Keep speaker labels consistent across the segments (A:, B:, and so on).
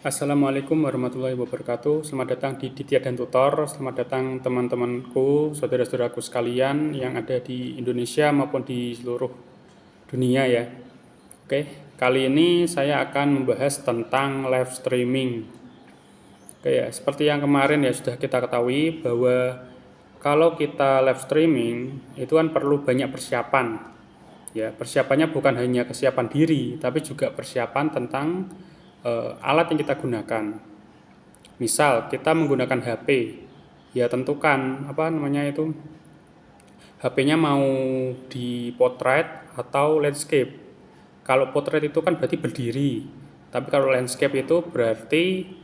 A: Assalamualaikum warahmatullahi wabarakatuh. Selamat datang di Ditya dan Tutor. Selamat datang teman-temanku, saudara-saudaraku sekalian yang ada di Indonesia maupun di seluruh dunia ya. Oke, kali ini saya akan membahas tentang live streaming. Oke ya, seperti yang kemarin ya sudah kita ketahui bahwa kalau kita live streaming itu kan perlu banyak persiapan. Ya, persiapannya bukan hanya kesiapan diri, tapi juga persiapan tentang alat yang kita gunakan. Misal kita menggunakan HP, ya tentukan HP-nya mau di portrait atau landscape. Kalau portrait itu kan berarti berdiri, tapi kalau landscape itu berarti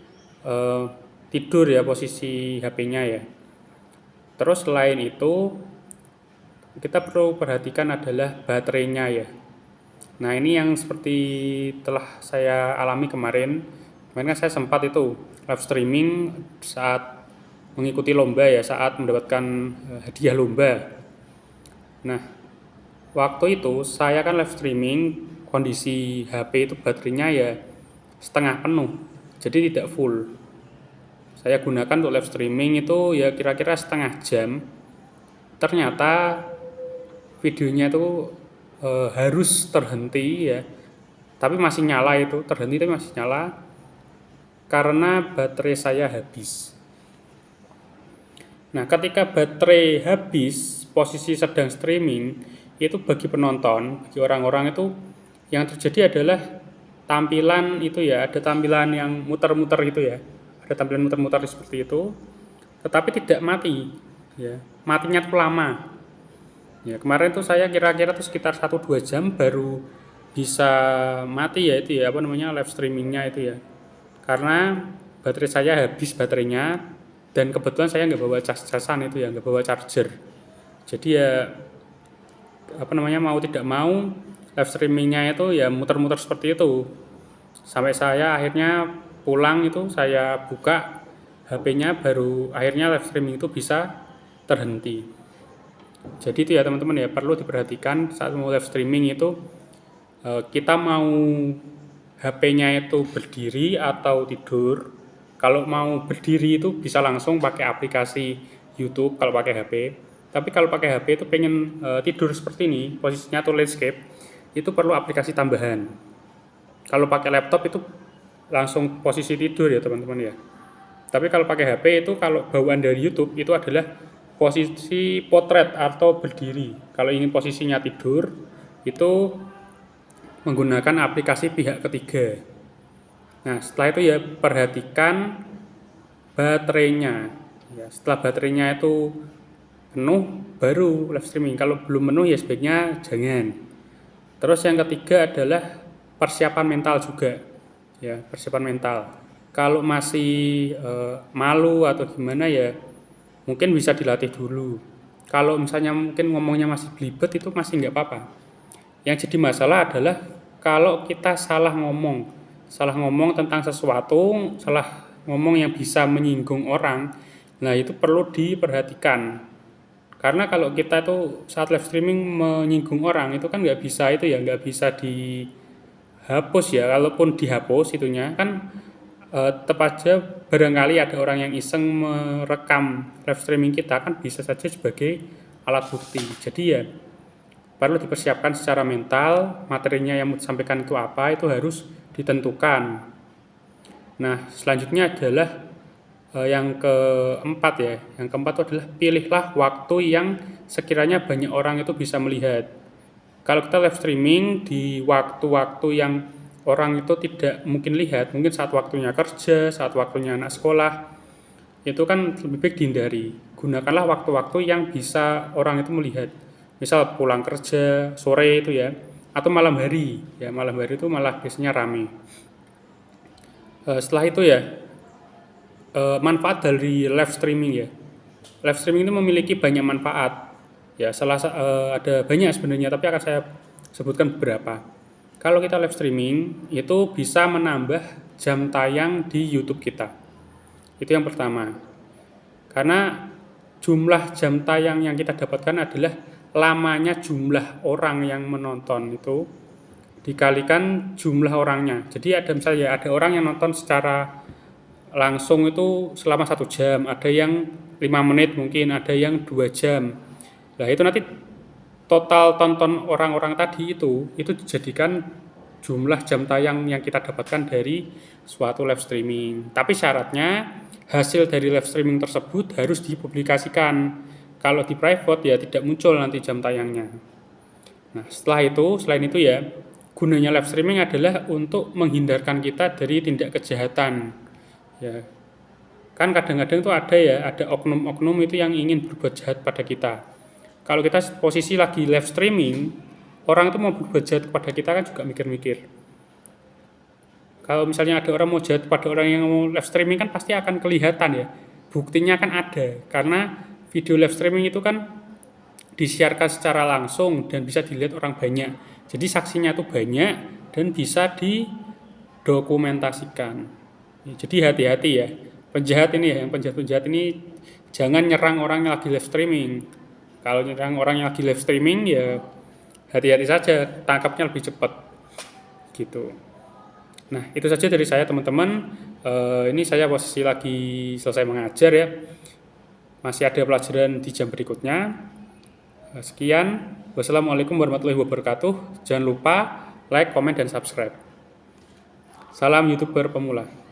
A: eh, tidur ya posisi HP-nya ya. Terus selain itu kita perlu perhatikan adalah baterainya ya. Nah ini yang seperti telah saya alami kemarin. Kemarin kan saya sempat itu live streaming saat mengikuti lomba ya, saat mendapatkan hadiah lomba. Nah waktu itu saya kan live streaming, kondisi HP itu baterainya ya setengah penuh, jadi tidak full. Saya gunakan untuk live streaming itu ya kira-kira setengah jam. Ternyata videonya itu harus terhenti ya, tapi masih nyala, itu terhenti tapi masih nyala karena baterai saya habis. Nah ketika baterai habis posisi sedang streaming, itu bagi penonton, bagi orang-orang itu yang terjadi adalah tampilan itu ya, ada tampilan yang muter-muter itu ya, ada tampilan muter-muter seperti itu, tetapi tidak mati ya, matinya tuh lama. Ya, kemarin tuh saya kira-kira tuh sekitar 1-2 jam baru bisa mati ya itu ya live streamingnya itu ya. Karena baterai saya habis baterainya dan kebetulan saya nggak bawa cas-casan itu ya, nggak bawa charger. Jadi ya mau tidak mau live streamingnya itu ya muter-muter seperti itu. Sampai saya akhirnya pulang itu saya buka HP-nya baru akhirnya live streaming itu bisa terhenti. Jadi itu ya teman-teman ya, perlu diperhatikan saat mau live streaming itu kita mau HP-nya itu berdiri atau tidur. Kalau mau berdiri itu bisa langsung pakai aplikasi YouTube kalau pakai HP. Tapi kalau pakai HP itu pengen tidur seperti ini, posisinya tuh landscape, itu perlu aplikasi tambahan. Kalau pakai laptop itu langsung posisi tidur ya teman-teman ya. Tapi kalau pakai HP itu kalau bawaan dari YouTube itu adalah posisi potret atau berdiri. Kalau ingin posisinya tidur itu menggunakan aplikasi pihak ketiga. Nah setelah itu ya perhatikan baterainya ya, setelah baterainya itu penuh baru live streaming. Kalau belum penuh ya sebaiknya jangan. Terus yang ketiga adalah persiapan mental juga ya, persiapan mental. Kalau masih malu atau gimana ya mungkin bisa dilatih dulu. Kalau misalnya mungkin ngomongnya masih belibet itu masih nggak apa-apa. Yang jadi masalah adalah kalau kita salah ngomong tentang sesuatu, salah ngomong yang bisa menyinggung orang, nah itu perlu diperhatikan. Karena kalau kita tuh saat live streaming menyinggung orang itu kan nggak bisa dihapus ya. Kalaupun dihapus itunya kan tetap aja barangkali ada orang yang iseng merekam live streaming kita kan bisa saja sebagai alat bukti. Jadi ya perlu dipersiapkan secara mental, materinya yang mau disampaikan itu apa itu harus ditentukan. Nah selanjutnya adalah yang keempat ya, yang keempat itu adalah pilihlah waktu yang sekiranya banyak orang itu bisa melihat. Kalau kita live streaming di waktu-waktu yang orang itu tidak mungkin lihat, mungkin saat waktunya kerja, saat waktunya anak sekolah, itu kan lebih baik dihindari. Gunakanlah waktu-waktu yang bisa orang itu melihat. Misal pulang kerja, sore itu ya, atau malam hari. Ya, malam hari itu malah biasanya rame. Setelah itu ya, manfaat dari live streaming ya. Live streaming itu memiliki banyak manfaat. Ya, ada banyak sebenarnya, tapi akan saya sebutkan beberapa. Kalau kita live streaming itu bisa menambah jam tayang di YouTube kita. Itu yang pertama. Karena jumlah jam tayang yang kita dapatkan adalah lamanya jumlah orang yang menonton itu dikalikan jumlah orangnya. Jadi ada misalnya ada orang yang nonton secara langsung itu selama 1 jam, ada yang 5 menit mungkin, ada yang 2 jam. Nah itu nanti total tonton orang-orang tadi itu dijadikan jumlah jam tayang yang kita dapatkan dari suatu live streaming. Tapi syaratnya hasil dari live streaming tersebut harus dipublikasikan. Kalau di private ya tidak muncul nanti jam tayangnya. Nah selain itu ya gunanya live streaming adalah untuk menghindarkan kita dari tindak kejahatan. Ya, kan kadang-kadang itu ada oknum-oknum itu yang ingin berbuat jahat pada kita. Kalau kita posisi lagi live streaming, orang itu mau berbuat jahat kepada kita kan juga mikir-mikir. Kalau misalnya ada orang mau jahat pada orang yang mau live streaming kan pasti akan kelihatan ya. Buktinya kan ada, karena video live streaming itu kan disiarkan secara langsung dan bisa dilihat orang banyak. Jadi saksinya itu banyak dan bisa didokumentasikan. Jadi hati-hati ya. Penjahat ini ini jangan nyerang orang yang lagi live streaming. Kalau nyerang orang yang lagi live streaming ya hati-hati saja, tangkapnya lebih cepat gitu. Nah itu saja dari saya teman-teman. Ini saya posisi lagi selesai mengajar ya, masih ada pelajaran di jam berikutnya. Sekian, wassalamualaikum warahmatullahi wabarakatuh. Jangan lupa like, komen, dan subscribe. Salam YouTuber pemula.